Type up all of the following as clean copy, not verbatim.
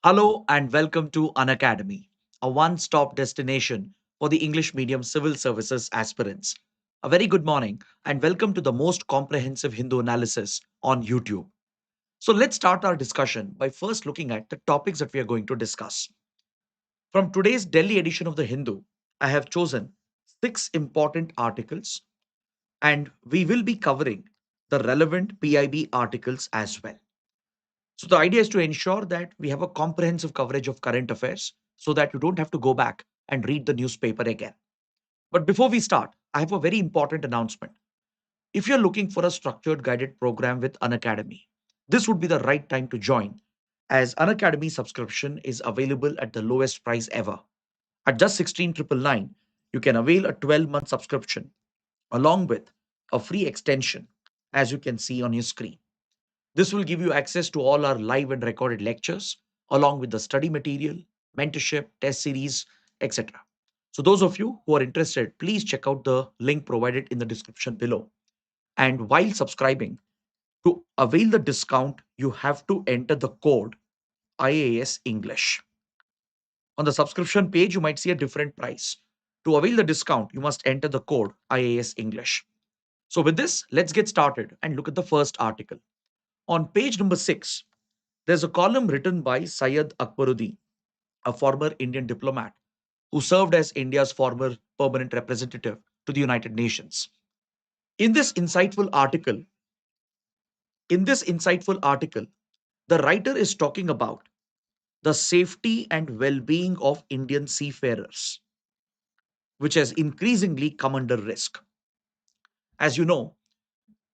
Hello and welcome to Unacademy, a one stop destination for the English medium civil services aspirants. A very good morning and welcome to the most comprehensive Hindu analysis on YouTube. So let's start our discussion by first looking at the topics that we are going to discuss. From today's Delhi edition of the Hindu, I have chosen six important articles and we will be covering the relevant PIB articles as well. So the idea is to ensure that we have a comprehensive coverage of current affairs so that you don't have to go back and read the newspaper again. But before we start, I have a very important announcement. If you're looking for a structured guided program with Unacademy, this would be the right time to join as Unacademy subscription is available at the lowest price ever. At just 16,999, you can avail a 12-month subscription along with a free extension as you can see on your screen. This will give you access to all our live and recorded lectures, along with the study material, mentorship, test series, etc. So, those of you who are interested, please check out the link provided in the description below. And while subscribing, to avail the discount, you have to enter the code IAS English. On the subscription page, you might see a different price. To avail the discount, you must enter the code IAS English. So, with this, let's get started and look at the first article. On page number 6, there's a column written by Syed Akbaruddin, a former Indian diplomat who served as India's former permanent representative to the United Nations. In this insightful article, in this insightful article, the writer is talking about the safety and well-being of Indian seafarers, which has increasingly come under risk. As you know,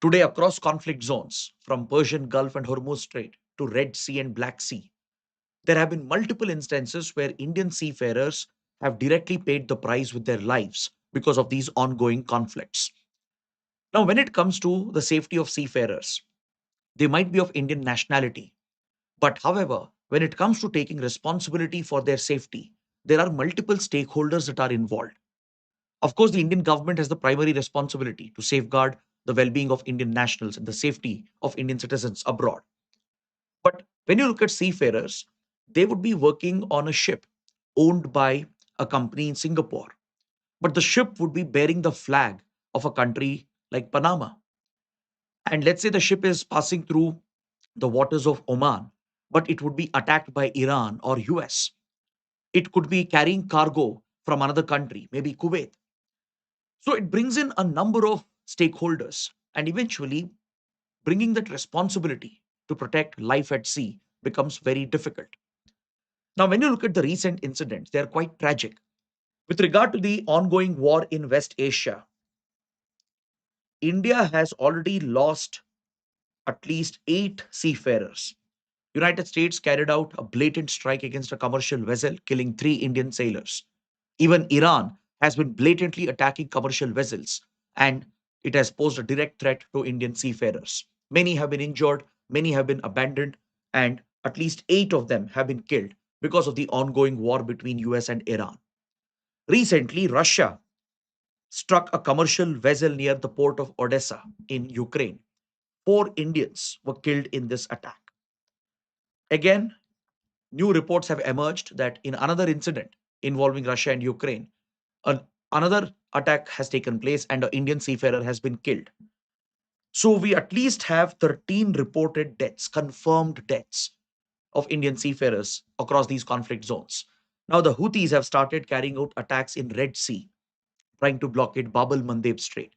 today across conflict zones, from Persian Gulf and Hormuz Strait to Red Sea and Black Sea, there have been multiple instances where Indian seafarers have directly paid the price with their lives because of these ongoing conflicts. Now, when it comes to the safety of seafarers, they might be of Indian nationality. But however, when it comes to taking responsibility for their safety, there are multiple stakeholders that are involved. Of course, the Indian government has the primary responsibility to safeguard the well being of Indian nationals and the safety of Indian citizens abroad. But when you look at seafarers, they would be working on a ship owned by a company in Singapore, but the ship would be bearing the flag of a country like Panama. And let's say the ship is passing through the waters of Oman, but it would be attacked by Iran or US. It could be carrying cargo from another country, maybe Kuwait. So it brings in a number of stakeholders, and eventually bringing that responsibility to protect life at sea becomes very difficult. Now, when you look at the recent incidents, they are quite tragic. With regard to the ongoing war in West Asia, India has already lost at least 8 seafarers. United States carried out a blatant strike against a commercial vessel, killing 3 Indian sailors. Even Iran has been blatantly attacking commercial vessels, and it has posed a direct threat to Indian seafarers. Many have been injured, many have been abandoned, and at least 8 of them have been killed because of the ongoing war between US and Iran. Recently, Russia struck a commercial vessel near the port of Odessa in Ukraine. 4 Indians were killed in this attack. Again, new reports have emerged that in another incident involving Russia and Ukraine, an, another attack has taken place and an Indian seafarer has been killed. So we at least have 13 reported deaths, confirmed deaths of Indian seafarers across these conflict zones. Now the Houthis have started carrying out attacks in Red Sea, trying to blockade Bab el Mandeb Strait.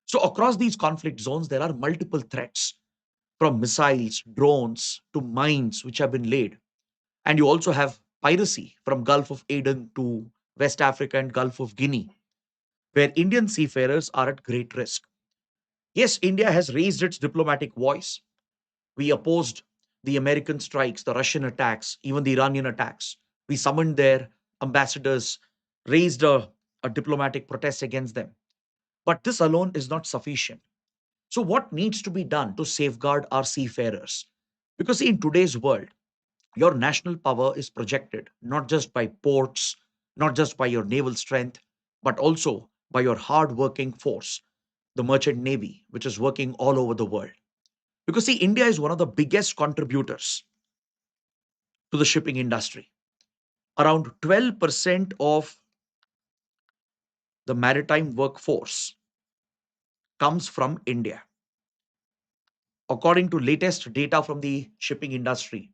So across these conflict zones, there are multiple threats from missiles, drones to mines which have been laid. And you also have piracy from Gulf of Aden to West Africa and Gulf of Guinea, where Indian seafarers are at great risk. Yes, India has raised its diplomatic voice. We opposed the American strikes, the Russian attacks, even the Iranian attacks. We summoned their ambassadors, raised a diplomatic protest against them. But this alone is not sufficient. So, what needs to be done to safeguard our seafarers? Because see, in today's world, your national power is projected not just by ports, not just by your naval strength, but also by your hard-working force, the merchant navy, which is working all over the world. Because see, India is one of the biggest contributors to the shipping industry. Around 12% of the maritime workforce comes from India. According to latest data from the shipping industry,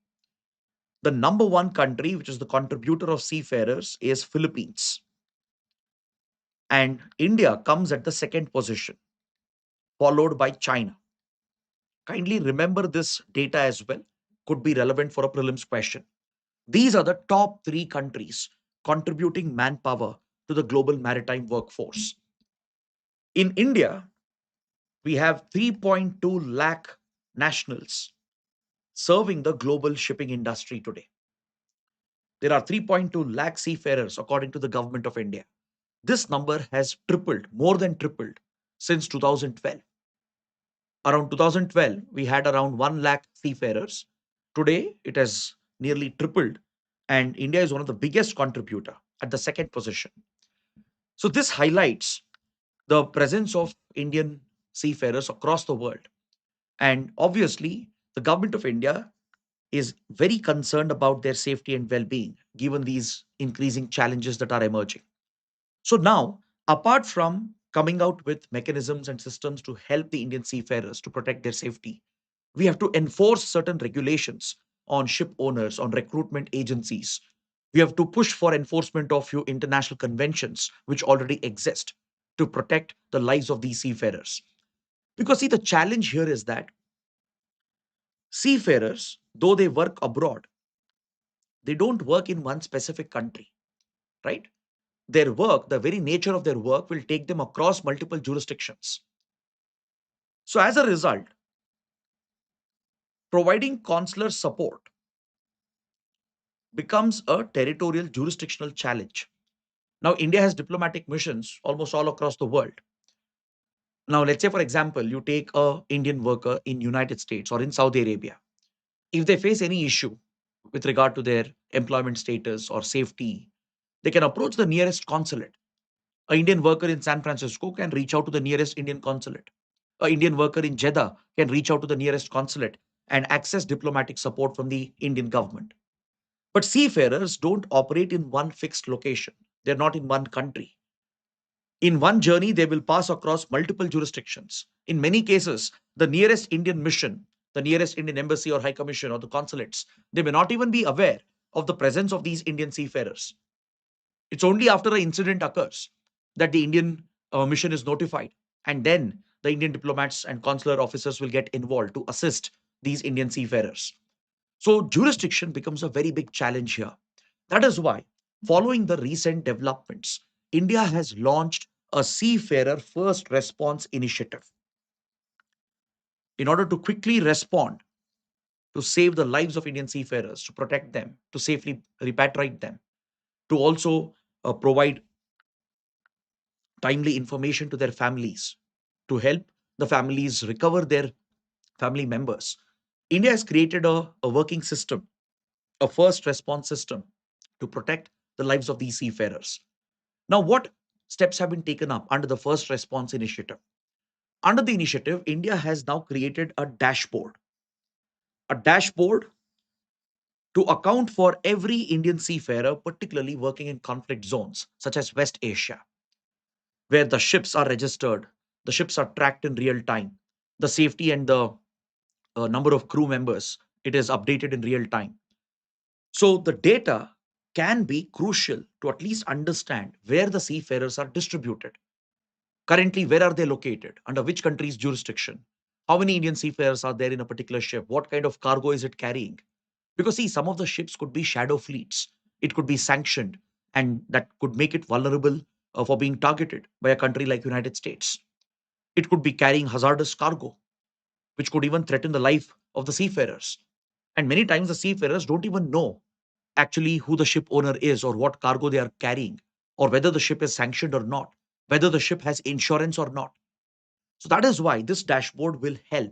the number one country, which is the contributor of seafarers, is Philippines. And India comes at the second position, followed by China. Kindly remember this data as well, could be relevant for a prelims question. These are the top three countries contributing manpower to the global maritime workforce. In India, we have 3.2 lakh nationals serving the global shipping industry today. There are 3.2 lakh seafarers according to the government of India. This number has tripled, more than tripled since 2012. Around 2012, we had around 1 lakh seafarers. Today, it has nearly tripled, and India is one of the biggest contributor at the second position. So this highlights the presence of Indian seafarers across the world. And obviously, the government of India is very concerned about their safety and well-being given these increasing challenges that are emerging. So now, apart from coming out with mechanisms and systems to help the Indian seafarers to protect their safety, we have to enforce certain regulations on ship owners, on recruitment agencies. We have to push for enforcement of few international conventions which already exist to protect the lives of these seafarers. Because see, the challenge here is that seafarers, though they work abroad, they don't work in one specific country, right? Their work, the very nature of their work, will take them across multiple jurisdictions. So, as a result, providing consular support becomes a territorial jurisdictional challenge. Now, India has diplomatic missions almost all across the world. Now, let's say, for example, you take a Indian worker in United States or in Saudi Arabia. If they face any issue with regard to their employment status or safety, they can approach the nearest consulate. An Indian worker in San Francisco can reach out to the nearest Indian consulate. An Indian worker in Jeddah can reach out to the nearest consulate and access diplomatic support from the Indian government. But seafarers don't operate in one fixed location. They're not in one country. In one journey, they will pass across multiple jurisdictions. In many cases, the nearest Indian mission, the nearest Indian embassy or high commission or the consulates, they may not even be aware of the presence of these Indian seafarers. It's only after an incident occurs that the Indian mission is notified, and then the Indian diplomats and consular officers will get involved to assist these Indian seafarers. So, jurisdiction becomes a very big challenge here. That is why, following the recent developments, India has launched a Seafarer First Response Initiative in order to quickly respond to save the lives of Indian seafarers, to protect them, to safely repatriate them, to also provide timely information to their families, to help the families recover their family members. India has created a working system, a first response system to protect the lives of these seafarers. Now, what steps have been taken up under the first response initiative? Under the initiative, India has now created a dashboard to account for every Indian seafarer, particularly working in conflict zones such as West Asia, where the ships are registered, the ships are tracked in real time, the safety and the number of crew members, it is updated in real time. So the data can be crucial to at least understand where the seafarers are distributed. Currently, where are they located? Under which country's jurisdiction? How many Indian seafarers are there in a particular ship? What kind of cargo is it carrying? Because see, some of the ships could be shadow fleets. It could be sanctioned, and that could make it vulnerable for being targeted by a country like United States. It could be carrying hazardous cargo, which could even threaten the life of the seafarers. And many times the seafarers don't even know actually who the ship owner is or what cargo they are carrying or whether the ship is sanctioned or not, whether the ship has insurance or not. So that is why this dashboard will help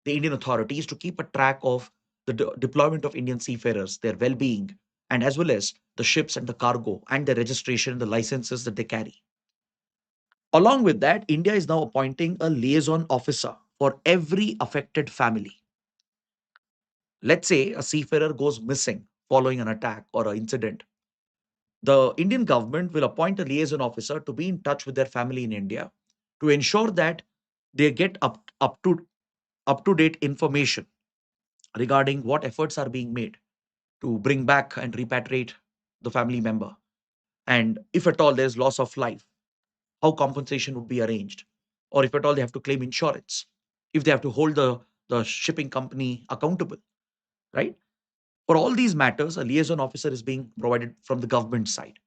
the Indian authorities to keep a track of the deployment of Indian seafarers, their well-being, and as well as the ships and the cargo and the registration and the licenses that they carry. Along with that, India is now appointing a liaison officer for every affected family. Let's say a seafarer goes missing following an attack or an incident, the Indian government will appoint a liaison officer to be in touch with their family in India to ensure that they get up to date information regarding what efforts are being made to bring back and repatriate the family member. And if at all there's loss of life, how compensation would be arranged, or if at all they have to claim insurance, if they have to hold the shipping company accountable, right? For all these matters, a liaison officer is being provided from the government side.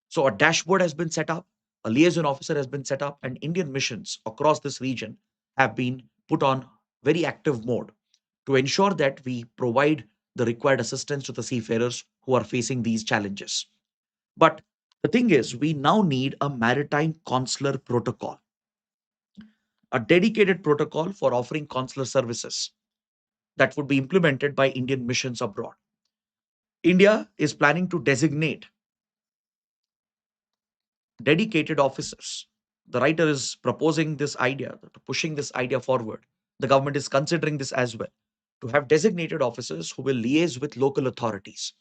So a dashboard has been set up, a liaison officer has been set up, and Indian missions across this region have been put on very active mode to ensure that we provide the required assistance to the seafarers who are facing these challenges. But the thing is, we now need a maritime consular protocol, a dedicated protocol for offering consular services that would be implemented by Indian missions abroad. India is planning to designate dedicated officers. The writer is proposing this idea, pushing this idea forward. The government is considering this as well, to have designated officers who will liaise with local authorities,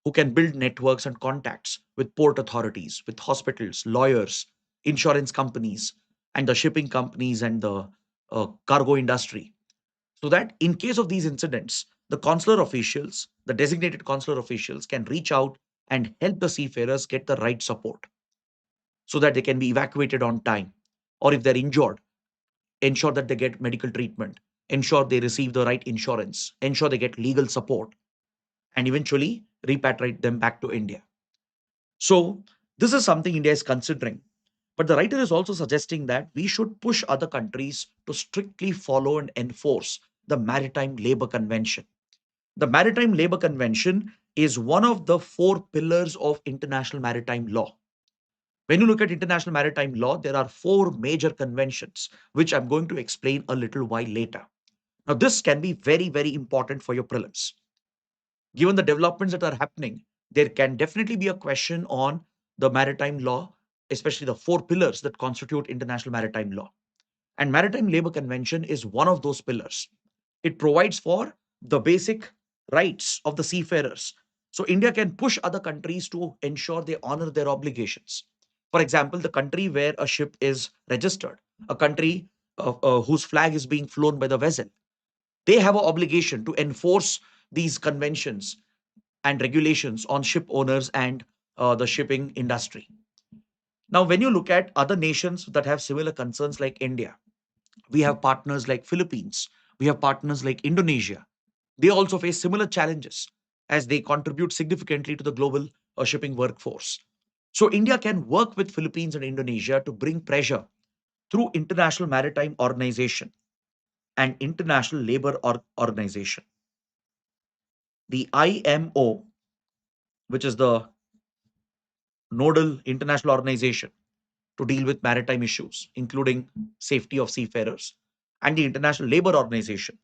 who can build networks and contacts with port authorities, with hospitals, lawyers, insurance companies, and the shipping companies and the cargo industry. So that in case of these incidents, the consular officials, the designated consular officials, can reach out and help the seafarers get the right support so that they can be evacuated on time. Or if they're injured, ensure that they get medical treatment, ensure they receive the right insurance, ensure they get legal support, and eventually repatriate them back to India. So, this is something India is considering. But the writer is also suggesting that we should push other countries to strictly follow and enforce the Maritime Labour Convention. The Maritime Labour Convention is one of the four pillars of international maritime law. When you look at international maritime law, there are four major conventions, which I'm going to explain a little while later. Now, this can be very, very important for your prelims. Given the developments that are happening, there can definitely be a question on the maritime law, especially the four pillars that constitute international maritime law. And Maritime Labour Convention is one of those pillars. It provides for the basic rights of the seafarers. So India can push other countries to ensure they honor their obligations. For example, the country where a ship is registered, a country whose flag is being flown by the vessel, they have an obligation to enforce these conventions and regulations on ship owners and the shipping industry. Now, when you look at other nations that have similar concerns like India, we have partners like Philippines, we have partners like Indonesia. They also face similar challenges as they contribute significantly to the global shipping workforce. So India can work with Philippines and Indonesia to bring pressure through International Maritime Organization and International Labor Organization. The IMO, which is the nodal international organization to deal with maritime issues, including safety of seafarers, and the International Labor Organization.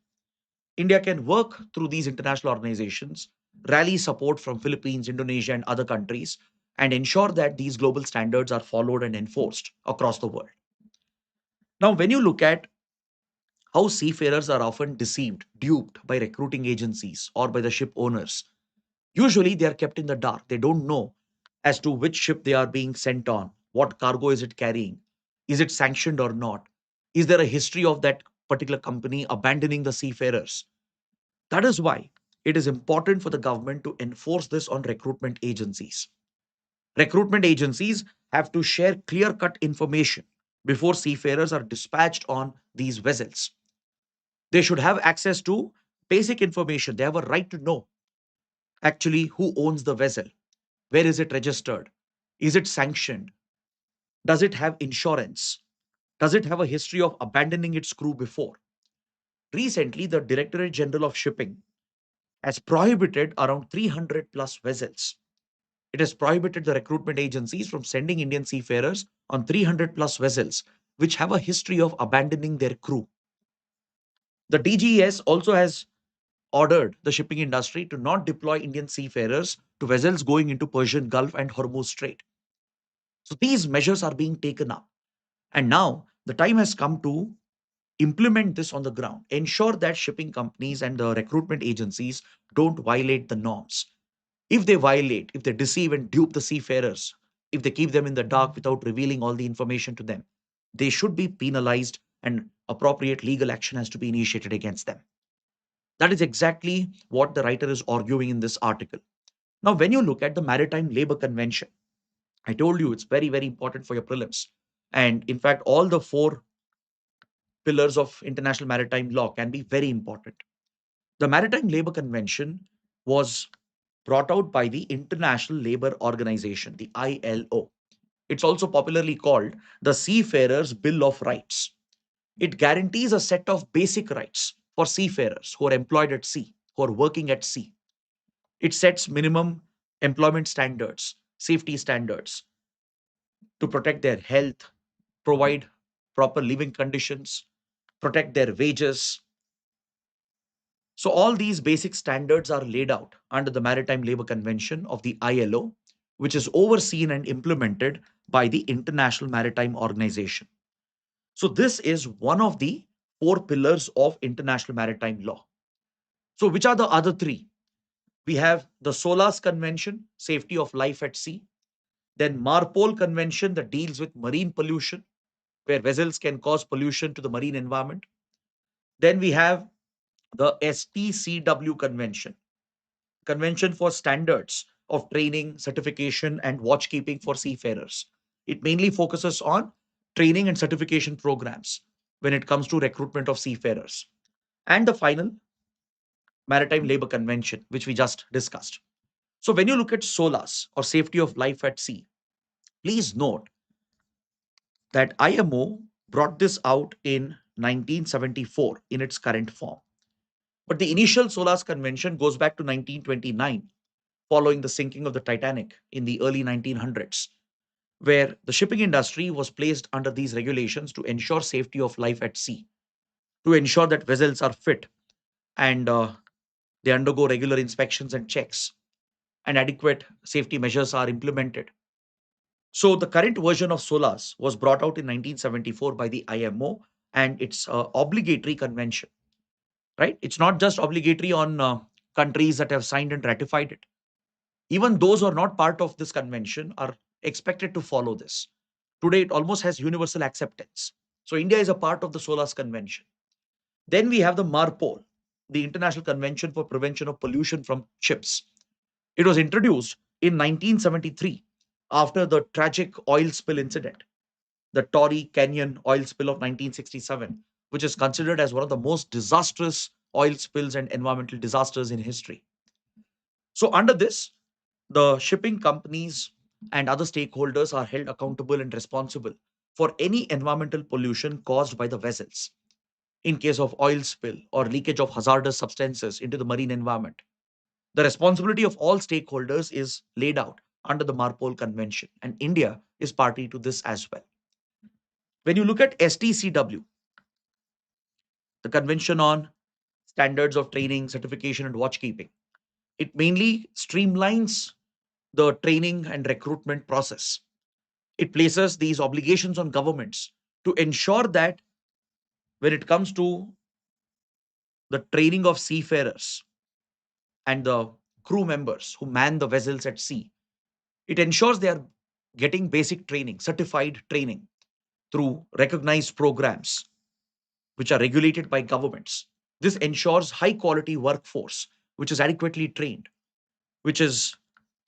India can work through these international organizations, rally support from Philippines, Indonesia, and other countries, and ensure that these global standards are followed and enforced across the world. Now, when you look at how seafarers are often deceived, duped by recruiting agencies or by the ship owners, usually they are kept in the dark. They don't know as to which ship they are being sent on, what cargo is it carrying, is it sanctioned or not, is there a history of that particular company abandoning the seafarers. That is why it is important for the government to enforce this on recruitment agencies. Recruitment agencies have to share clear cut information before seafarers are dispatched on these vessels. They should have access to basic information. They have a right to know actually who owns the vessel, where is it registered, is it sanctioned, does it have insurance, does it have a history of abandoning its crew before. Recently, the Directorate General of Shipping has prohibited around 300 plus vessels. It has prohibited the recruitment agencies from sending Indian seafarers on 300 plus vessels, which have a history of abandoning their crew. The DGES also has ordered the shipping industry to not deploy Indian seafarers to vessels going into Persian Gulf and Hormuz Strait. So these measures are being taken up. And now the time has come to implement this on the ground, ensure that shipping companies and the recruitment agencies don't violate the norms. If they violate, if they deceive and dupe the seafarers, if they keep them in the dark without revealing all the information to them, they should be penalized and appropriate legal action has to be initiated against them. That is exactly what the writer is arguing in this article. Now, when you look at the Maritime Labor Convention, I told you it's very, very important for your prelims. And in fact, all the four pillars of international maritime law can be very important. The Maritime Labor Convention was brought out by the International Labour Organization, the ILO. It's also popularly called the Seafarers' Bill of Rights. It guarantees a set of basic rights for seafarers who are employed at sea, who are working at sea. It sets minimum employment standards, safety standards to protect their health, provide proper living conditions, protect their wages. So, all these basic standards are laid out under the Maritime Labour Convention of the ILO, which is overseen and implemented by the International Maritime Organization. So, this is one of the four pillars of international maritime law. So, which are the other three? We have the SOLAS Convention, Safety of Life at Sea, then MARPOL Convention that deals with marine pollution, where vessels can cause pollution to the marine environment. Then we have the STCW Convention, Convention for Standards of Training, Certification, and Watchkeeping for Seafarers. It mainly focuses on training and certification programs when it comes to recruitment of seafarers. And the final, Maritime Labor Convention, which we just discussed. So, when you look at SOLAS or Safety of Life at Sea, please note that IMO brought this out in 1974 in its current form. But the initial SOLAS convention goes back to 1929, following the sinking of the Titanic in the early 1900s, where the shipping industry was placed under these regulations to ensure safety of life at sea, to ensure that vessels are fit and they undergo regular inspections and checks, and adequate safety measures are implemented. So the current version of SOLAS was brought out in 1974 by the IMO, and it's obligatory convention, right? It's not just obligatory on countries that have signed and ratified it. Even those who are not part of this convention are expected to follow this. Today, it almost has universal acceptance. So India is a part of the SOLAS convention. Then we have the MARPOL, the International Convention for Prevention of Pollution from Ships. It was introduced in 1973 after the tragic oil spill incident, the Torrey Canyon oil spill of 1967, which is considered as one of the most disastrous oil spills and environmental disasters in history. So, under this, the shipping companies and other stakeholders are held accountable and responsible for any environmental pollution caused by the vessels in case of oil spill or leakage of hazardous substances into the marine environment. The responsibility of all stakeholders is laid out under the Marpol Convention, and India is party to this as well. When you look at STCW, the Convention on Standards of Training, Certification, and Watchkeeping, it mainly streamlines the training and recruitment process. It places these obligations on governments to ensure that when it comes to the training of seafarers and the crew members who man the vessels at sea, it ensures they are getting basic training, certified training through recognized programs which are regulated by governments. This ensures high quality workforce which is adequately trained, which is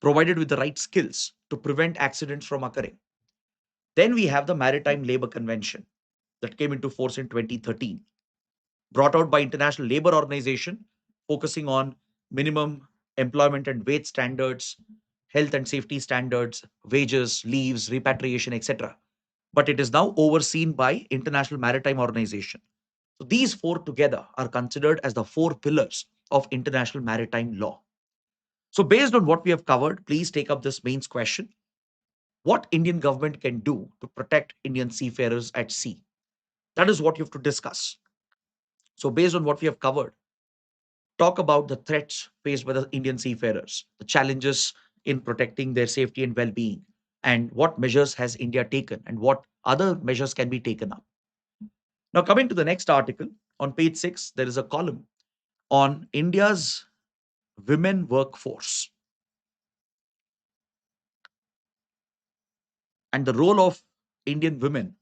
provided with the right skills to prevent accidents from occurring. Then we have the Maritime Labor Convention that came into force in 2013, brought out by International Labor Organization, focusing on minimum employment and wage standards, health and safety standards, wages, leaves, repatriation, etc. But it is now overseen by International Maritime Organization. So these four together are considered as the four pillars of international maritime law. So based on what we have covered, please take up this mains question. What Indian government can do to protect Indian seafarers at sea? That is what you have to discuss. So based on what we have covered, talk about the threats faced by the Indian seafarers, the challenges in protecting their safety and well-being, and what measures has India taken and what other measures can be taken up. Now, coming to the next article, on page 6, there is a column on India's women workforce. and the role of Indian women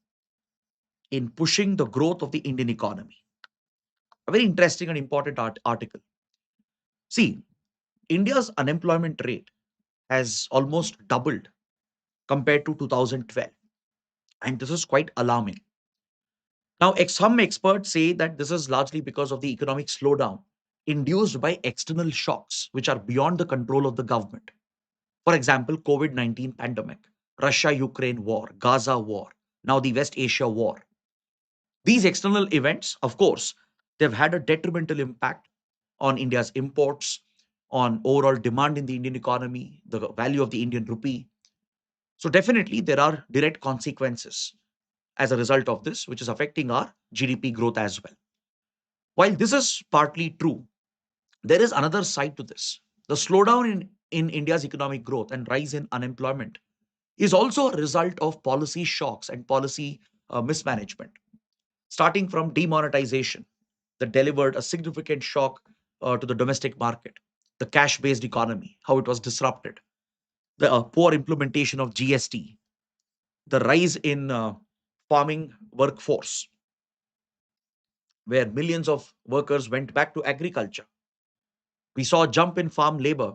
in pushing the growth of the Indian economy. A very interesting and important article. See, India's unemployment rate has almost doubled compared to 2012, and this is quite alarming. Now, some experts say that this is largely because of the economic slowdown induced by external shocks which are beyond the control of the government. For example, COVID-19 pandemic, Russia-Ukraine war, Gaza war, now the West Asia war. These external events, of course, they've had a detrimental impact on India's imports, on overall demand in the Indian economy, the value of the Indian rupee. So definitely there are direct consequences as a result of this, which is affecting our GDP growth as well. While this is partly true, there is another side to this. The slowdown in India's economic growth and rise in unemployment is also a result of policy shocks and policy mismanagement, starting from demonetization that delivered a significant shock to the domestic market, the cash based economy, how it was disrupted, the poor implementation of GST, the rise in farming workforce, where millions of workers went back to agriculture. We saw a jump in farm labor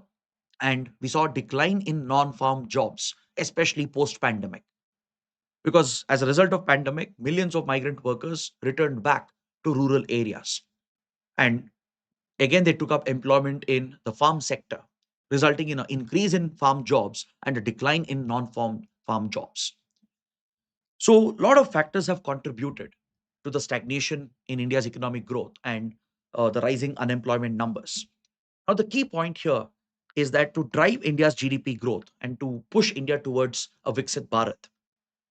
and we saw a decline in non-farm jobs, especially post-pandemic. Because as a result of pandemic, millions of migrant workers returned back to rural areas. And again, they took up employment in the farm sector, resulting in an increase in farm jobs and a decline in non-farm farm jobs. So, a lot of factors have contributed to the stagnation in India's economic growth and the rising unemployment numbers. Now, the key point here is that to drive India's GDP growth and to push India towards a Viksit Bharat,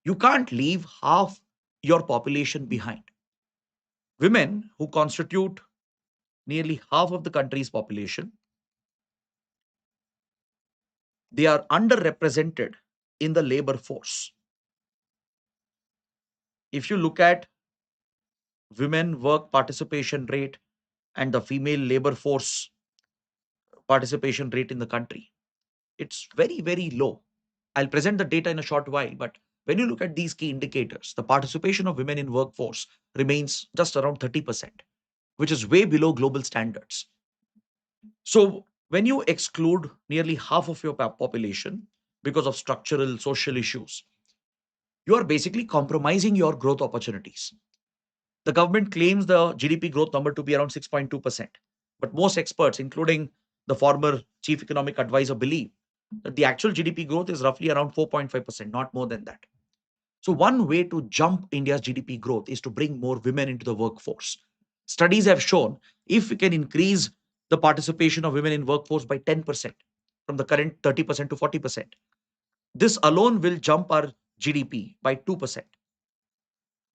you can't leave half your population behind. Women, who constitute nearly half of the country's population, they are underrepresented in the labor force. If you look at women work participation rate and the female labor force participation rate in the country, it's very, very low. I'll present the data in a short while, but when you look at these key indicators, the participation of women in workforce remains just around 30%, which is way below global standards. So when you exclude nearly half of your population because of structural social issues, you are basically compromising your growth opportunities. The government claims the GDP growth number to be around 6.2%, but most experts, including the former chief economic advisor, believe that the actual GDP growth is roughly around 4.5%, not more than that. So, one way to jump India's GDP growth is to bring more women into the workforce. Studies have shown if we can increase the participation of women in workforce by 10% from the current 30% to 40%, this alone will jump our GDP by 2%.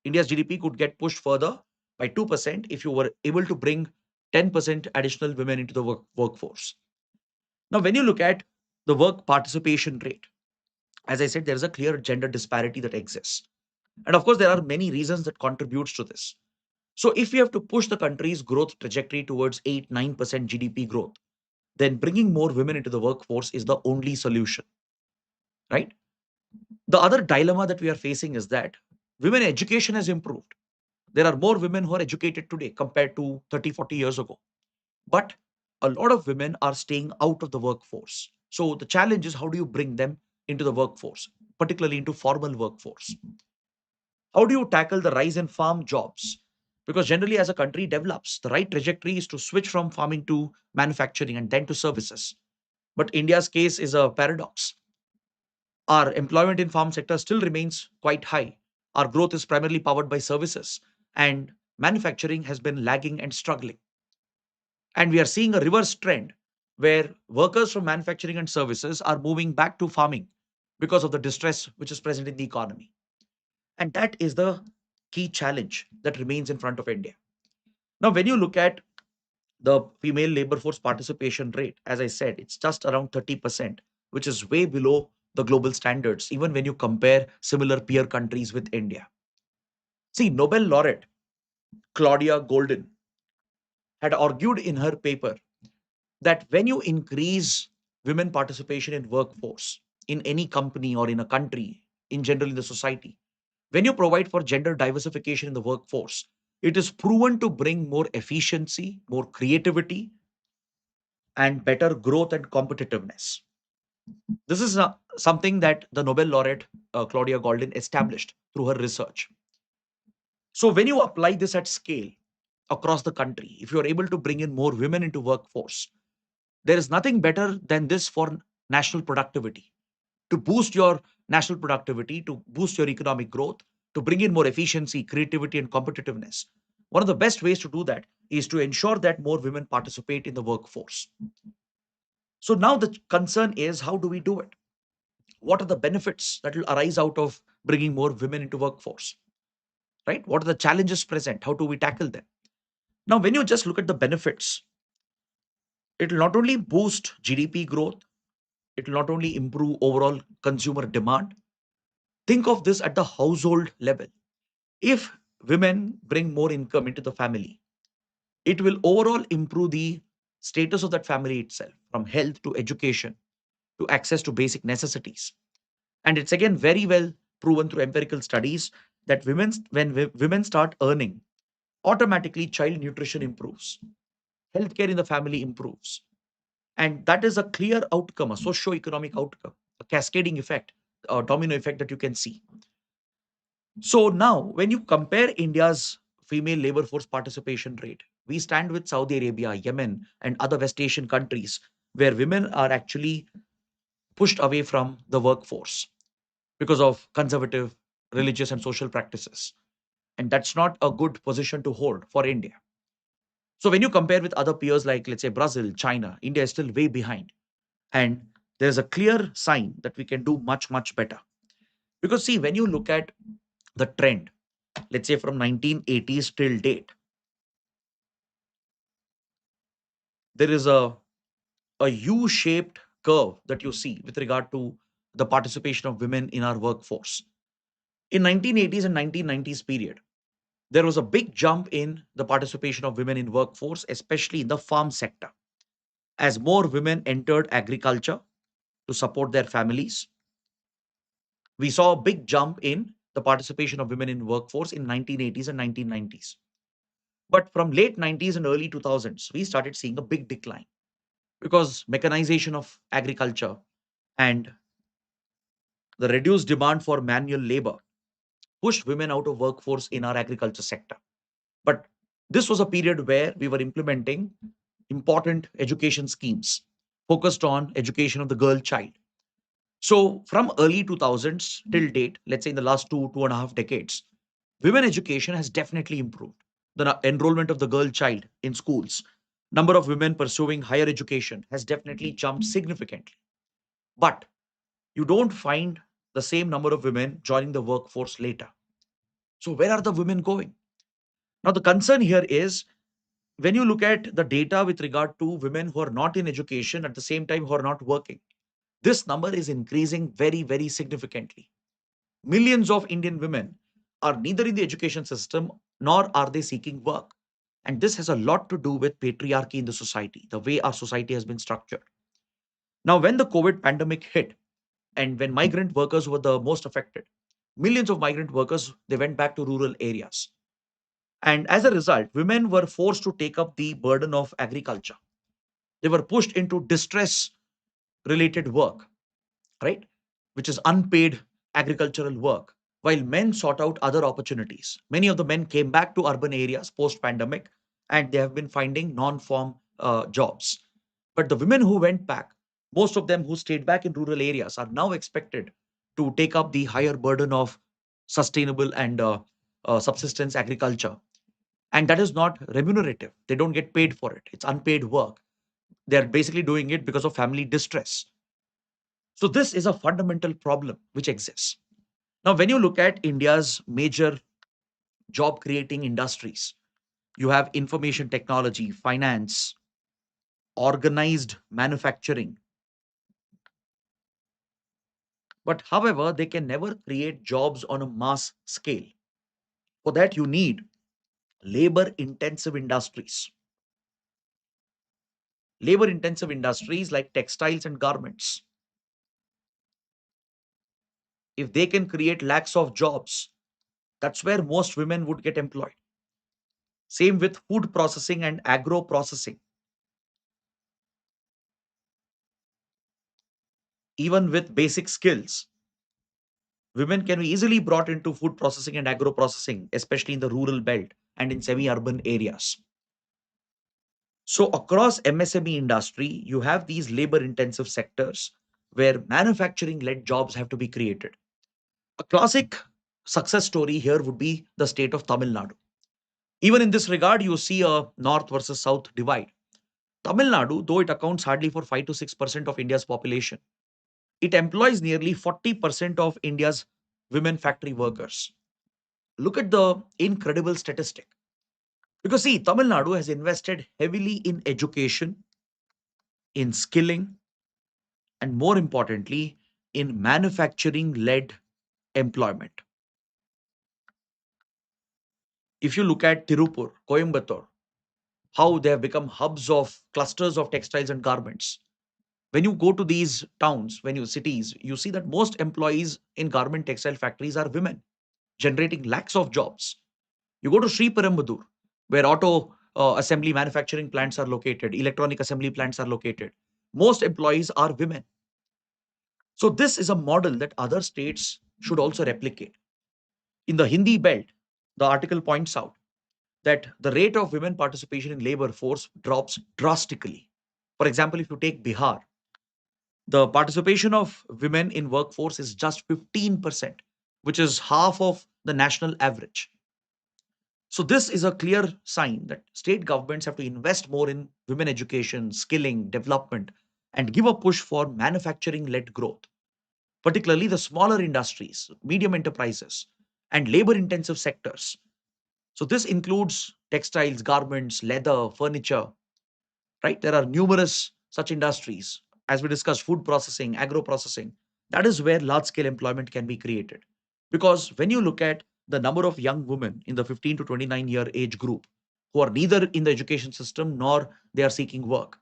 India's GDP could get pushed further by 2% if you were able to bring 10% additional women into the workforce. Now, when you look at the work participation rate, as I said, there is a clear gender disparity that exists. And of course, there are many reasons that contributes to this. So if we have to push the country's growth trajectory towards 8, 9% GDP growth, then bringing more women into the workforce is the only solution, right? The other dilemma that we are facing is that women education has improved. There are more women who are educated today compared to 30, 40 years ago. But a lot of women are staying out of the workforce. So the challenge is how do you bring them into the workforce, particularly into formal workforce? How do you tackle the rise in farm jobs? Because generally, as a country develops, the right trajectory is to switch from farming to manufacturing and then to services. But India's case is a paradox. Our employment in farm sector still remains quite high. Our growth is primarily powered by services, and manufacturing has been lagging and struggling. And we are seeing a reverse trend where workers from manufacturing and services are moving back to farming because of the distress which is present in the economy. And that is the key challenge that remains in front of India. Now, when you look at the female labor force participation rate, as I said, it's just around 30%, which is way below the global standards, even when you compare similar peer countries with India. See, Nobel laureate Claudia Golden had argued in her paper that when you increase women participation in workforce in any company or in a country, in general in the society. When you provide for gender diversification in the workforce, it is proven to bring more efficiency, more creativity, and better growth and competitiveness. This is something that the Nobel laureate Claudia Goldin established through her research. So when you apply this at scale across the country, if you are able to bring in more women into workforce, there is nothing better than this for national productivity. To boost your national productivity, to boost your economic growth, to bring in more efficiency, creativity, and competitiveness. One of the best ways to do that is to ensure that more women participate in the workforce. So now the concern is, how do we do it? What are the benefits that will arise out of bringing more women into workforce? Right? What are the challenges present? How do we tackle them? Now, when you just look at the benefits, it will not only boost GDP growth, it will not only improve overall consumer demand. Think of this at the household level. If women bring more income into the family, it will overall improve the status of that family itself, from health to education to access to basic necessities. And it's again very well proven through empirical studies that women start earning, automatically child nutrition improves, healthcare in the family improves. And that is a clear outcome, a socio-economic outcome, a cascading effect, a domino effect that you can see. So now, when you compare India's female labor force participation rate, we stand with Saudi Arabia, Yemen, and other West Asian countries where women are actually pushed away from the workforce because of conservative religious and social practices. And that's not a good position to hold for India. So when you compare with other peers like, let's say, Brazil, China, India is still way behind. And there's a clear sign that we can do much, much better. Because see, when you look at the trend, let's say from 1980s till date, there is a U-shaped curve that you see with regard to the participation of women in our workforce. In 1980s and 1990s period, there was a big jump in the participation of women in workforce, especially in the farm sector, as more women entered agriculture to support their families. We saw a big jump in the participation of women in workforce in 1980s and 1990s. But from late 90s and early 2000s, we started seeing a big decline because mechanization of agriculture and the reduced demand for manual labor pushed women out of workforce in our agriculture sector. But this was a period where we were implementing important education schemes focused on education of the girl child. So from early 2000s till date, let's say in the last 2.5 decades, women education has definitely improved. The enrollment of the girl child in schools, number of women pursuing higher education has definitely jumped significantly. But you don't find the same number of women joining the workforce later. So where are the women going? Now the concern here is, when you look at the data with regard to women who are not in education at the same time who are not working, this number is increasing very, very significantly. Millions of Indian women are neither in the education system nor are they seeking work. And this has a lot to do with patriarchy in the society, the way our society has been structured. Now, when the COVID pandemic hit and when migrant workers were the most affected, millions of migrant workers, they went back to rural areas. And as a result, women were forced to take up the burden of agriculture. They were pushed into distress related work, right? Which is unpaid agricultural work, while men sought out other opportunities. Many of the men came back to urban areas post pandemic and they have been finding non form jobs. But the women who went back, most of them who stayed back in rural areas, are now expected to take up the higher burden of sustainable and subsistence agriculture. And that is not remunerative. They don't get paid for it. It's unpaid work. They're basically doing it because of family distress. So this is a fundamental problem which exists. Now, when you look at India's major job creating industries, you have information technology, finance, organized manufacturing. But however, they can never create jobs on a mass scale. For that, you need labor intensive industries. Labor intensive industries like textiles and garments, if they can create lakhs of jobs, that's where most women would get employed. Same with food processing and agro processing. Even with basic skills, women can be easily brought into food processing and agro processing, especially in the rural belt and in semi urban areas. So, across MSME industry, you have these labor intensive sectors where manufacturing led jobs have to be created. A classic success story here would be the state of Tamil Nadu. Even in this regard, you see a north versus south divide. Tamil Nadu, though it accounts hardly for 5 to 6% of India's population, it employs nearly 40% of India's women factory workers. Look at the incredible statistic. Because see, Tamil Nadu has invested heavily in education, in skilling, and more importantly, in manufacturing led employment. If you look at Tirupur, Coimbatore, how they have become hubs of clusters of textiles and garments. When you go to these towns, when you cities, you see that most employees in garment textile factories are women, generating lakhs of jobs. You go to Sri Perumbudur, where auto assembly manufacturing plants are located, electronic assembly plants are located. Most employees are women. So this is a model that other states should also replicate. In the Hindi belt, the article points out that the rate of women participation in labor force drops drastically. For example, if you take Bihar, the participation of women in workforce is just 15%, which is half of the national average. So this is a clear sign that state governments have to invest more in women education, skilling, development, and give a push for manufacturing led growth, particularly the smaller industries, medium enterprises, and labor intensive sectors. So this includes textiles, garments, leather, furniture, right? There are numerous such industries. As we discussed, food processing, agro processing. That is where large scale employment can be created. Because when you look at the number of young women in the 15 to 29-year age group who are neither in the education system nor they are seeking work,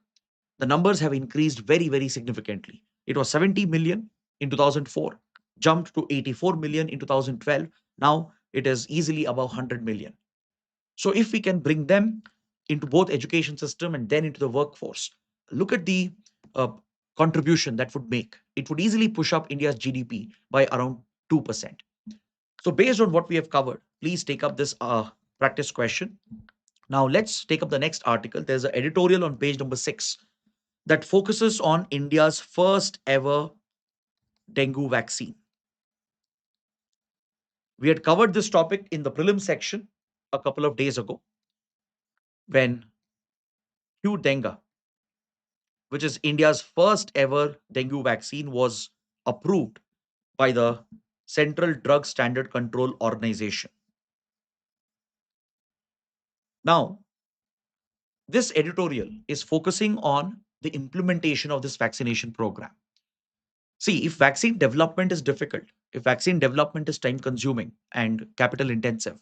the numbers have increased very, very significantly. It was 70 million in 2004, jumped to 84 million in 2012. Now it is easily above 100 million. So if we can bring them into both education system and then into the workforce, look at the uh, contribution that would make. It would easily push up India's GDP by around 2%. So based on what we have covered, please take up this practice question. Now let's take up the next article. There's an editorial on page number 6 that focuses on India's first ever dengue vaccine. We had covered this topic in the prelim section a couple of days ago when Dengue, which is India's first ever dengue vaccine, was approved by the Central Drug Standard Control Organization. Now, this editorial is focusing on the implementation of this vaccination program. See, if vaccine development is difficult, if vaccine development is time consuming and capital intensive,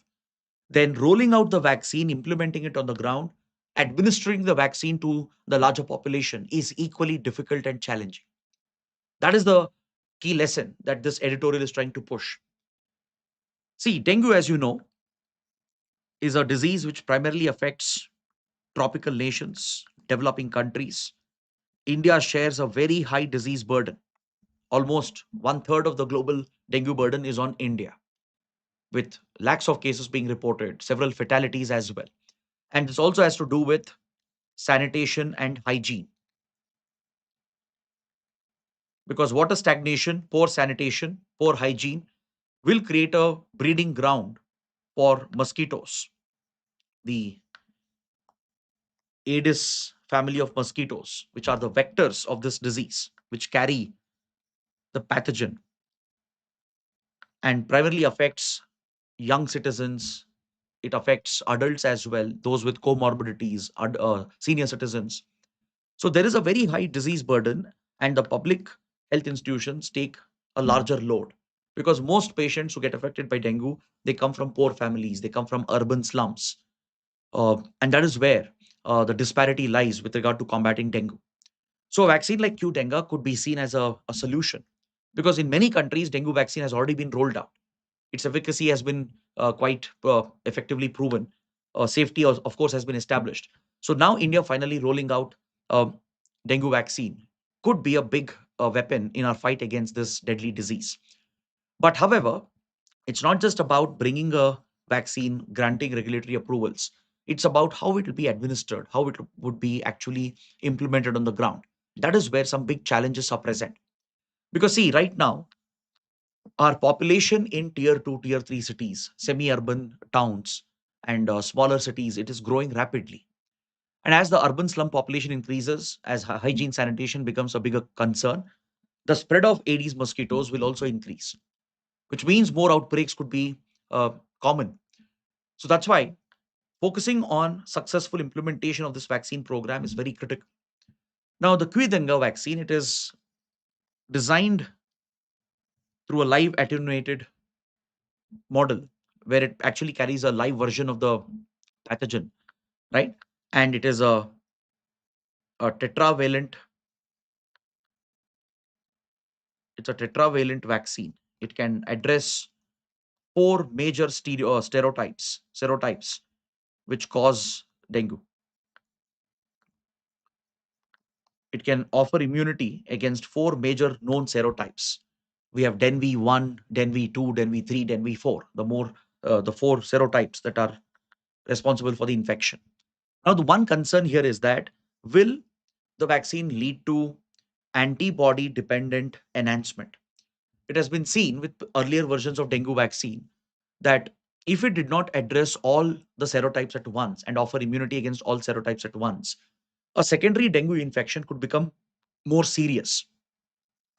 then rolling out the vaccine, implementing it on the ground, administering the vaccine to the larger population is equally difficult and challenging. That is the key lesson that this editorial is trying to push. See, dengue, as you know, is a disease which primarily affects tropical nations, developing countries. India shares a very high disease burden. Almost one third of the global dengue burden is on India, with lakhs of cases being reported, several fatalities as well. And this also has to do with sanitation and hygiene. Because water stagnation, poor sanitation, poor hygiene will create a breeding ground for mosquitoes, the Aedes family of mosquitoes, which are the vectors of this disease, which carry the pathogen and primarily affects young citizens. It affects adults as well, those with comorbidities, senior citizens. So there is a very high disease burden, and the public health institutions take a larger load because most patients who get affected by dengue, they come from poor families, they come from urban slums, and that is where the disparity lies with regard to combating dengue. So a vaccine like Dengue could be seen as a solution because in many countries, dengue vaccine has already been rolled out. Its efficacy has been quite effectively proven. Safety, of course, has been established. So now India finally rolling out um, dengue vaccine could be a big weapon in our fight against this deadly disease. But however, it's not just about bringing a vaccine, granting regulatory approvals. It's about how it will be administered, how it would be actually implemented on the ground. That is where some big challenges are present. Because, see, right now, our population in tier 2, tier 3 cities, semi urban towns, and smaller cities, it is growing rapidly. And as the urban slum population increases, as hygiene sanitation becomes a bigger concern, the spread of Aedes mosquitoes will also increase, which means more outbreaks could be uh, common. So that's why focusing on successful implementation of this vaccine program is very critical. Now, the Dengue vaccine, it is designed through a live attenuated model where it actually carries a live version of the pathogen, right? And it is a tetravalent, it's a tetravalent vaccine. It can address four major serotypes which cause dengue. It can offer immunity against four major known serotypes. We have Dengue 1, Dengue 2, Dengue 3, Dengue 4, the four serotypes that are responsible for the infection. Now, the one concern here is that will the vaccine lead to antibody dependent enhancement? It has been seen with earlier versions of dengue vaccine that if it did not address all the serotypes at once and offer immunity against all serotypes at once, a secondary dengue infection could become more serious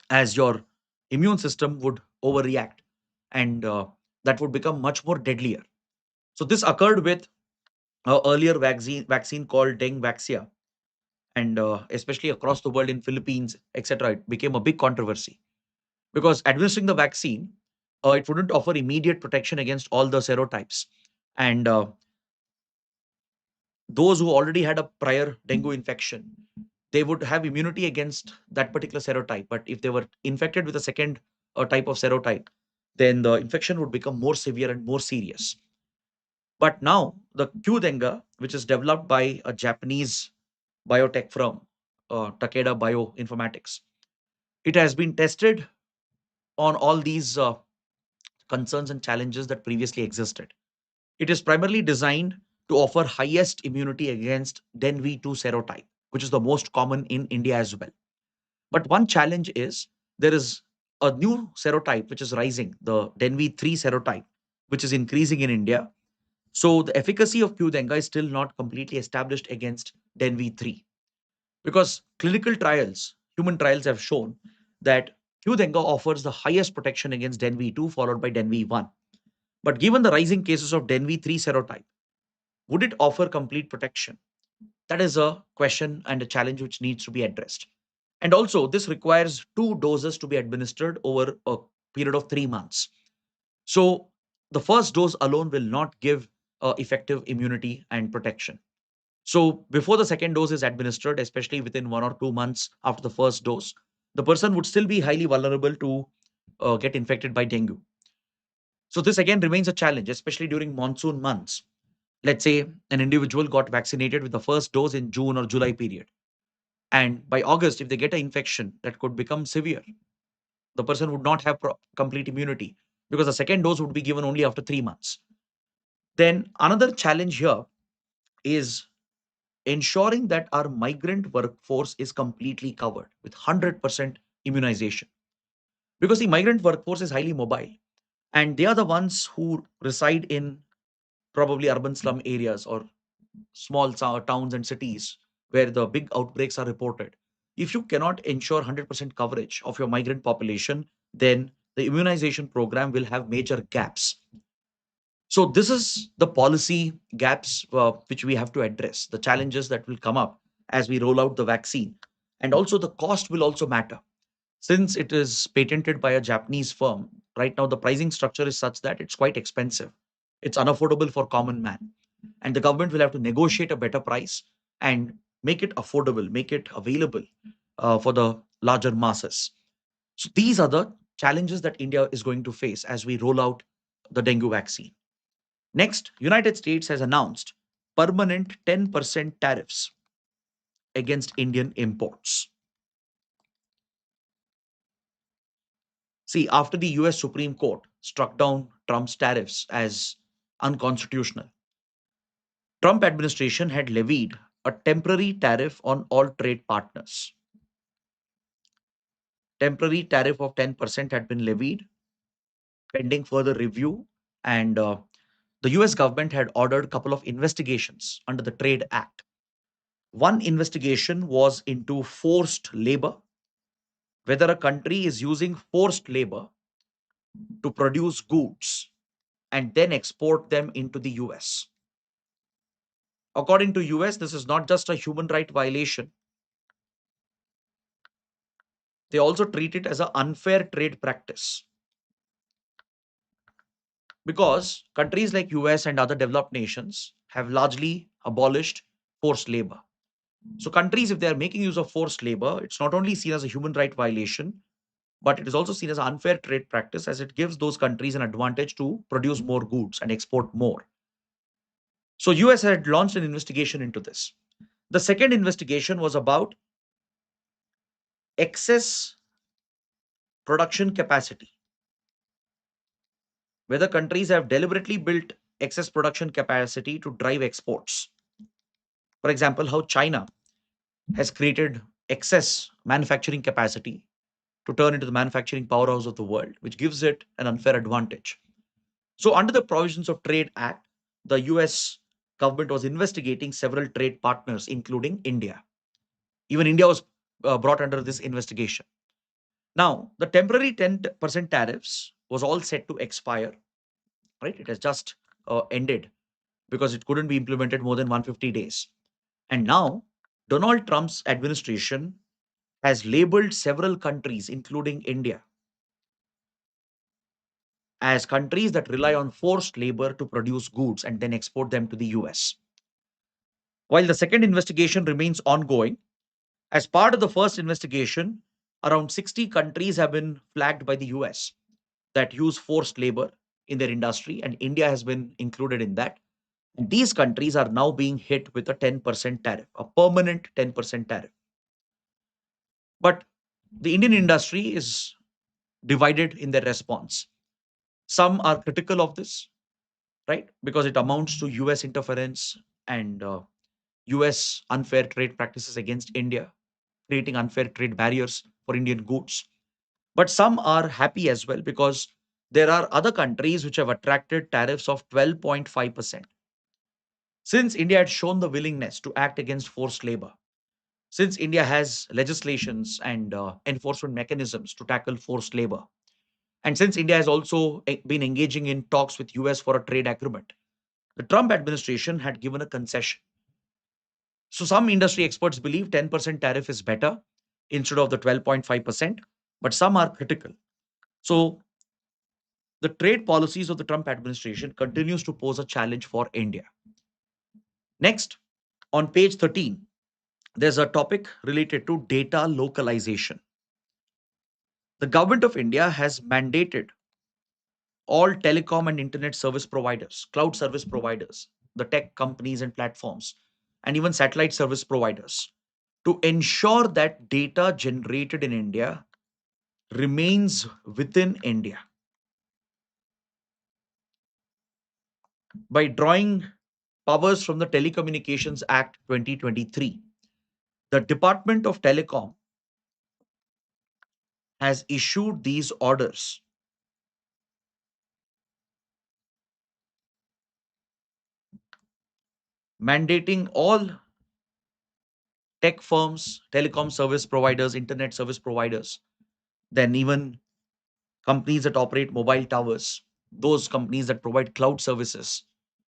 as your immune system would overreact, and that would become much more deadlier. So this occurred with earlier vaccine called Dengue, and especially across the world in Philippines, etc. It became a big controversy because administering the vaccine, it wouldn't offer immediate protection against all the serotypes, and those who already had a prior dengue infection, they would have immunity against that particular serotype. But if they were infected with a second type of serotype, then the infection would become more severe and more serious. But now the Dengue, which is developed by a Japanese biotech firm, Takeda Bioinformatics, it has been tested on all these concerns and challenges that previously existed. It is primarily designed to offer highest immunity against DenV2 serotype, which is the most common in India as well. But one challenge is there is a new serotype which is rising, the DenV3 serotype, which is increasing in India. So the efficacy of Dengue is still not completely established against DenV3 because clinical trials, human trials have shown that Dengue offers the highest protection against DenV2 followed by DenV1. But given the rising cases of DenV3 serotype, would it offer complete protection? That is a question and a challenge which needs to be addressed. And also, this requires two doses to be administered over a period of 3 months. So, the first dose alone will not give effective immunity and protection. So, before the second dose is administered, especially within 1 or 2 months after the first dose, the person would still be highly vulnerable to get infected by dengue. So, this again remains a challenge, especially during monsoon months. Let's say an individual got vaccinated with the first dose in June or July period. And by August, if they get an infection that could become severe, the person would not have complete immunity because the second dose would be given only after 3 months. Then another challenge here is ensuring that our migrant workforce is completely covered with 100% immunization. Because the migrant workforce is highly mobile and they are the ones who reside in probably urban slum areas or small towns and cities where the big outbreaks are reported. If you cannot ensure 100% coverage of your migrant population, then the immunization program will have major gaps. So, this is the policy gaps which we have to address, the challenges that will come up as we roll out the vaccine. And also, the cost will also matter. Since it is patented by a Japanese firm, right now the pricing structure is such that it's quite expensive. It's unaffordable for common man, and the government will have to negotiate a better price and make it affordable, make it available for the larger masses. So these are the challenges that India is going to face as we roll out the dengue vaccine. Next, United States has announced permanent 10% tariffs against Indian imports. See, after the US Supreme Court struck down Trump's tariffs as unconstitutional, Trump administration had levied a temporary tariff on all trade partners. Temporary tariff of 10% had been levied pending further review, and the US government had ordered a couple of investigations under the Trade Act. One investigation was into forced labor, whether a country is using forced labor to produce goods and then export them into the US. According to US, this is not just a human right violation. They also treat it as an unfair trade practice because countries like US and other developed nations have largely abolished forced labor. So countries, if they are making use of forced labor, it's not only seen as a human right violation, but it is also seen as an unfair trade practice as it gives those countries an advantage to produce more goods and export more. So US had launched an investigation into this. The second investigation was about excess production capacity, whether countries have deliberately built excess production capacity to drive exports. For example, how China has created excess manufacturing capacity to turn into the manufacturing powerhouse of the world, which gives it an unfair advantage. So, under the provisions of Trade Act, the US government was investigating several trade partners, including India. Even India was brought under this investigation. Now, the temporary 10% tariffs was all set to expire, right? It has just ended because it couldn't be implemented more than 150 days. And now, Donald Trump's administration has labeled several countries, including India, as countries that rely on forced labor to produce goods and then export them to the US. While the second investigation remains ongoing, as part of the first investigation, around 60 countries have been flagged by the US that use forced labor in their industry, and India has been included in that. And these countries are now being hit with a 10% tariff, a permanent 10% tariff. But the Indian industry is divided in their response. Some are critical of this, right? Because it amounts to US interference and US unfair trade practices against India, creating unfair trade barriers for Indian goods. But some are happy as well because there are other countries which have attracted tariffs of 12.5%. Since India had shown the willingness to act against forced labor, since India has legislations and enforcement mechanisms to tackle forced labor, and since India has also been engaging in talks with US for a trade agreement, the Trump administration had given a concession. So some industry experts believe 10% tariff is better instead of the 12.5%, but some are critical. So the trade policies of the Trump administration continues to pose a challenge for India. Next, on page 13, there's a topic related to data localization. The government of India has mandated all telecom and internet service providers, cloud service providers, the tech companies and platforms, and even satellite service providers to ensure that data generated in India remains within India. By drawing powers from the Telecommunications Act 2023, the Department of Telecom has issued these orders mandating all tech firms, telecom service providers, internet service providers, then even companies that operate mobile towers, those companies that provide cloud services,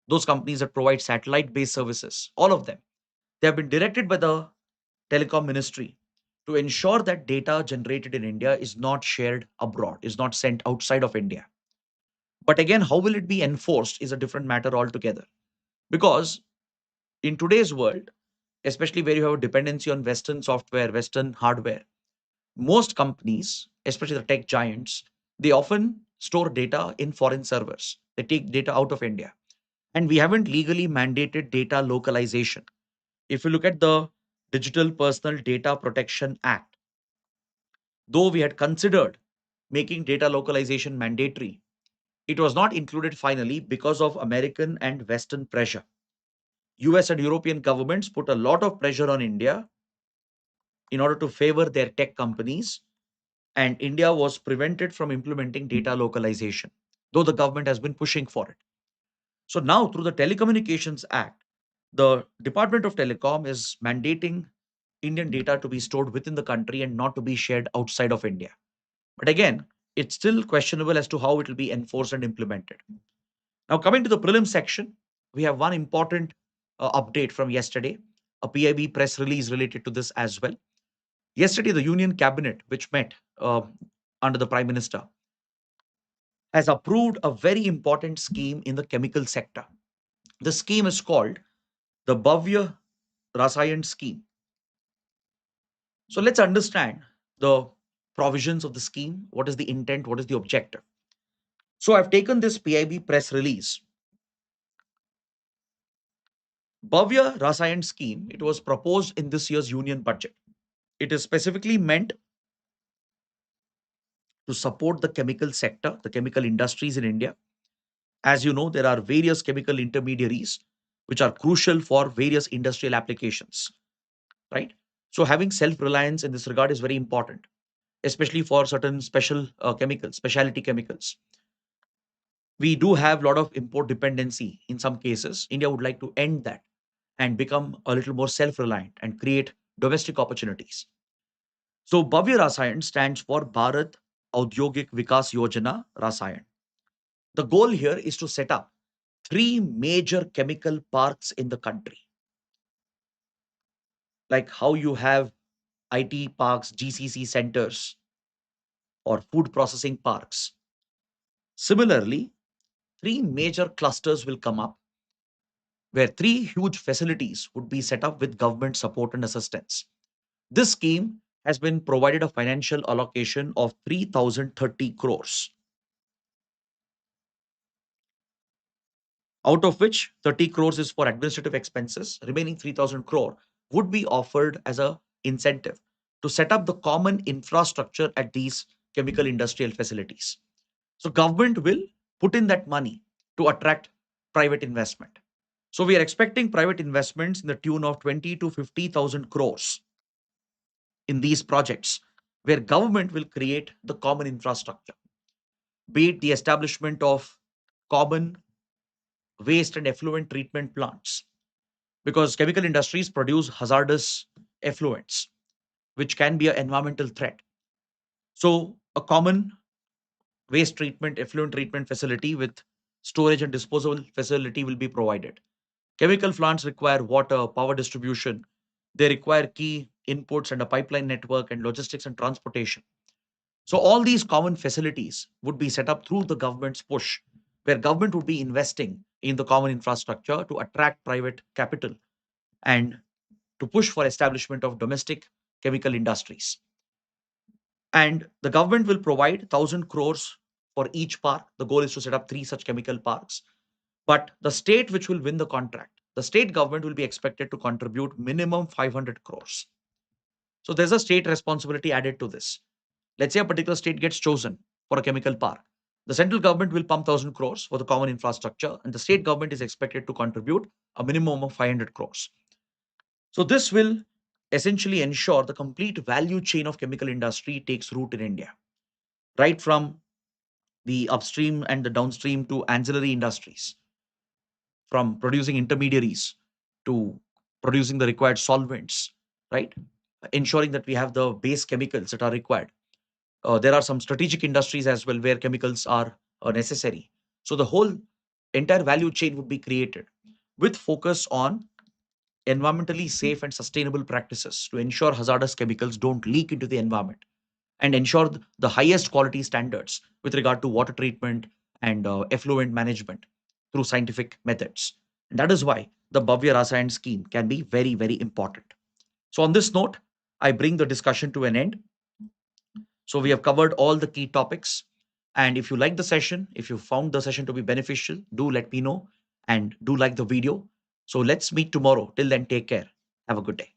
those companies that provide satellite based services, all of them, they have been directed by the telecom ministry to ensure that data generated in India is not shared abroad, is not sent outside of India. But again, how will it be enforced is a different matter altogether. Because in today's world, especially where you have a dependency on Western software, Western hardware, most companies, especially the tech giants, They often store data in foreign servers. They take data out of India. And we haven't legally mandated data localization. If you look at the Digital Personal Data Protection Act, though we had considered making data localization mandatory, it was not included finally because of American and Western pressure. US and European governments put a lot of pressure on India in order to favor their tech companies, and India was prevented from implementing data localization, though the government has been pushing for it. So now, through the Telecommunications Act, the Department of Telecom is mandating Indian data to be stored within the country and not to be shared outside of India. But again, it's still questionable as to how it will be enforced and implemented. Now, coming to the prelim section, we have one important update from yesterday, a PIB press release related to this as well. Yesterday, the Union Cabinet, which met under the Prime Minister, has approved a very important scheme in the chemical sector. The scheme is called the BHAVYA Rasayan scheme. So let's understand the provisions of the scheme. What is the intent? What is the objective? So I've taken this PIB press release. BHAVYA Rasayan scheme, it was proposed in this year's union budget. It is specifically meant to support the chemical sector, the chemical industries in India. As you know, there are various chemical intermediaries which are crucial for various industrial applications, right? So having self-reliance in this regard is very important, especially for certain special chemicals, specialty chemicals. We do have a lot of import dependency in some cases. India would like to end that and become a little more self-reliant and create domestic opportunities. So Bhavya Rasayan stands for Bharat Audyogik Vikas Yojana Rasayan. The goal here is to set up three major chemical parks in the country. Like how you have IT parks, GCC centers, or food processing parks. Similarly, three major clusters will come up where three huge facilities would be set up with government support and assistance. This scheme has been provided a financial allocation of 3,030 crores, out of which 30 crores is for administrative expenses. Remaining 3,000 crore would be offered as a incentive to set up the common infrastructure at these chemical industrial facilities. So government will put in that money to attract private investment. So we are expecting private investments in the tune of 20 to 50,000 crores in these projects, where government will create the common infrastructure, be it the establishment of common waste and effluent treatment plants, because chemical industries produce hazardous effluents, which can be an environmental threat. So a common waste treatment, effluent treatment facility with storage and disposal facility will be provided. Chemical plants require water, power distribution. They require key inputs and a pipeline network and logistics and transportation. So all these common facilities would be set up through the government's push, where government would be investing in the common infrastructure to attract private capital and to push for establishment of domestic chemical industries. And the government will provide 1,000 crores for each park. The goal is to set up three such chemical parks. But the state which will win the contract, the state government will be expected to contribute minimum 500 crores. So there's a state responsibility added to this. Let's say a particular state gets chosen for a chemical park. The central government will pump 1,000 crores for the common infrastructure, and the state government is expected to contribute a minimum of 500 crores. So this will essentially ensure the complete value chain of chemical industry takes root in India, right from the upstream and the downstream to ancillary industries, from producing intermediaries to producing the required solvents, right? Ensuring that we have the base chemicals that are required. There are some strategic industries as well where chemicals are necessary. So the whole entire value chain would be created with focus on environmentally safe and sustainable practices to ensure hazardous chemicals don't leak into the environment and ensure the highest quality standards with regard to water treatment and effluent management through scientific methods. And that is why the Bhavya Rasayan scheme can be very, very important. So, on this note, I bring the discussion to an end. So, we have covered all the key topics. And if you like the session, if you found the session to be beneficial, do let me know and do like the video. So let's meet tomorrow. Till then, take care. Have a good day.